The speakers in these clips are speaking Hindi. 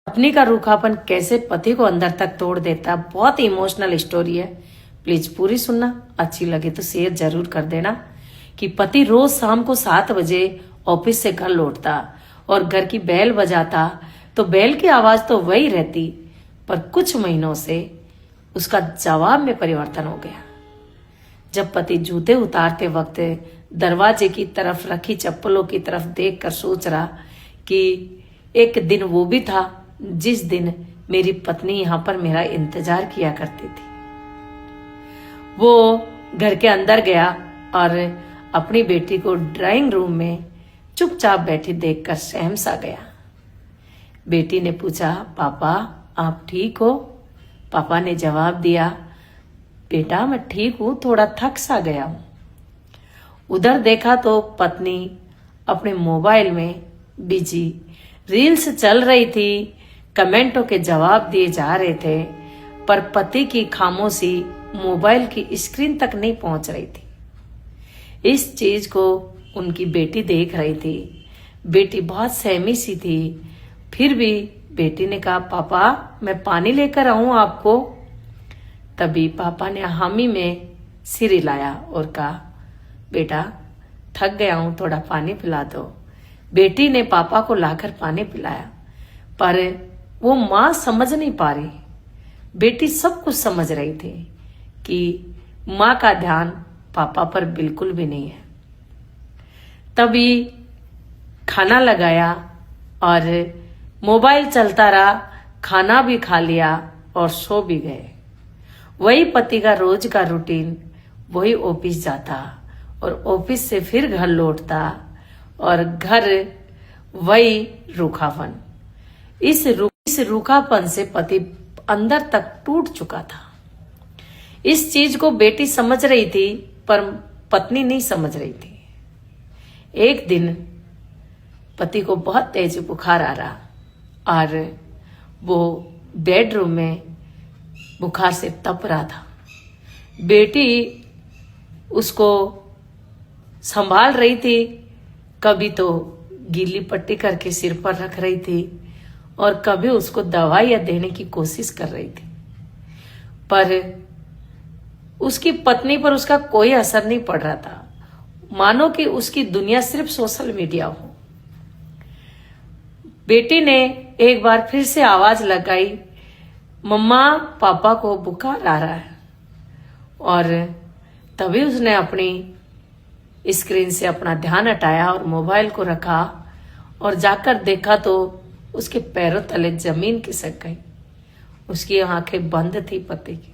पत्नी का रूखापन कैसे पति को अंदर तक तोड़ देता, बहुत इमोशनल स्टोरी है। प्लीज पूरी सुनना, अच्छी लगे तो शेयर जरूर कर देना। कि पति रोज शाम को 7 बजे ऑफिस से घर लौटता और घर की बेल बजाता तो बेल की आवाज तो वही रहती, पर कुछ महीनों से उसका जवाब में परिवर्तन हो गया। जब पति जूते उतारते वक्त दरवाजे की तरफ रखी चप्पलों की तरफ देखकर सोच रहा कि एक दिन वो भी था जिस दिन मेरी पत्नी यहां पर मेरा इंतजार किया करती थी। वो घर के अंदर गया और अपनी बेटी को ड्राइंग रूम में चुपचाप बैठी देखकर सहम सा गया। बेटी ने पूछा, पापा आप ठीक हो? पापा ने जवाब दिया, बेटा मैं ठीक हूं, थोड़ा थक सा गया हूं। उधर देखा तो पत्नी अपने मोबाइल में बिजी रील्स चल रही थी, कमेंटों के जवाब दिए जा रहे थे, पर पति की खामोशी मोबाइल की स्क्रीन तक नहीं पहुंच रही थी। इस चीज को उनकी बेटी देख रही थी। बेटी बहुत सहमी सी थी, फिर भी बेटी ने कहा, पापा मैं पानी लेकर आऊं आपको? तभी पापा ने हामी में सिर हिलाया और कहा, बेटा थक गया हूं, थोड़ा पानी पिला दो। बेटी ने पापा को लाकर पानी पिलाया, पर वो मां समझ नहीं पा रही। बेटी सब कुछ समझ रही थी कि मां का ध्यान पापा पर बिल्कुल भी नहीं है। तभी खाना लगाया और मोबाइल चलता रहा, खाना भी खा लिया और सो भी गए। वही पति का रोज का रूटीन, वही ऑफिस जाता और ऑफिस से फिर घर लौटता और घर वही रूखापन। इस रूखापन से पति अंदर तक टूट चुका था। इस चीज को बेटी समझ रही थी पर पत्नी नहीं समझ रही थी। एक दिन पति को बहुत तेज बुखार आ रहा और वो बेडरूम में बुखार से तप रहा था। बेटी उसको संभाल रही थी, कभी तो गीली पट्टी करके सिर पर रख रही थी और कभी उसको दवाइयां देने की कोशिश कर रही थी, पर उसकी पत्नी पर उसका कोई असर नहीं पड़ रहा था। मानो कि उसकी दुनिया सिर्फ सोशल मीडिया हो। बेटी ने एक बार फिर से आवाज लगाई, मम्मा पापा को बुखार आ रहा है। और तभी उसने अपनी स्क्रीन से अपना ध्यान हटाया और मोबाइल को रखा और जाकर देखा तो उसके पैरों तले जमीन खिसक गई। उसकी आंखें बंद थी, पति की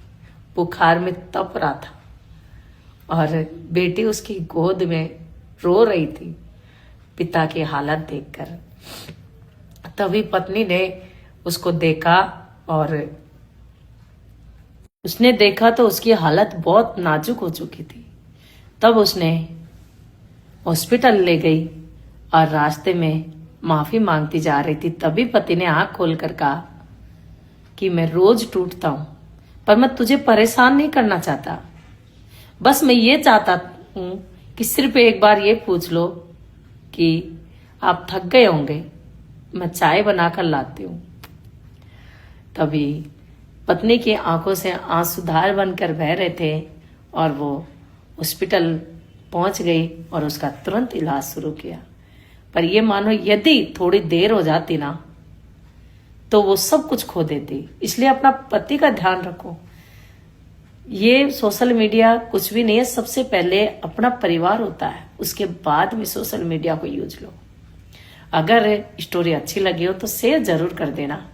बुखार में तप रहा था और बेटी उसकी गोद में रो रही थी पिता की हालत देखकर। तभी पत्नी ने उसको देखा और उसने देखा तो उसकी हालत बहुत नाजुक हो चुकी थी। तब उसने हॉस्पिटल ले गई और रास्ते में माफी मांगती जा रही थी। तभी पति ने आंख खोलकर कहा कि मैं रोज टूटता हूं, पर मैं तुझे परेशान नहीं करना चाहता। बस मैं ये चाहता हूं कि सिर्फ एक बार ये पूछ लो कि आप थक गए होंगे, मैं चाय बनाकर लाती हूं। तभी पत्नी की आंखों से आंसूधार बनकर बह रहे थे और वो हॉस्पिटल पहुंच गई और उसका तुरंत इलाज शुरू किया। पर ये मानो यदि थोड़ी देर हो जाती ना तो वो सब कुछ खो देती। इसलिए अपना पति का ध्यान रखो। ये सोशल मीडिया कुछ भी नहीं है, सबसे पहले अपना परिवार होता है, उसके बाद में सोशल मीडिया को यूज लो। अगर स्टोरी अच्छी लगी हो तो शेयर जरूर कर देना।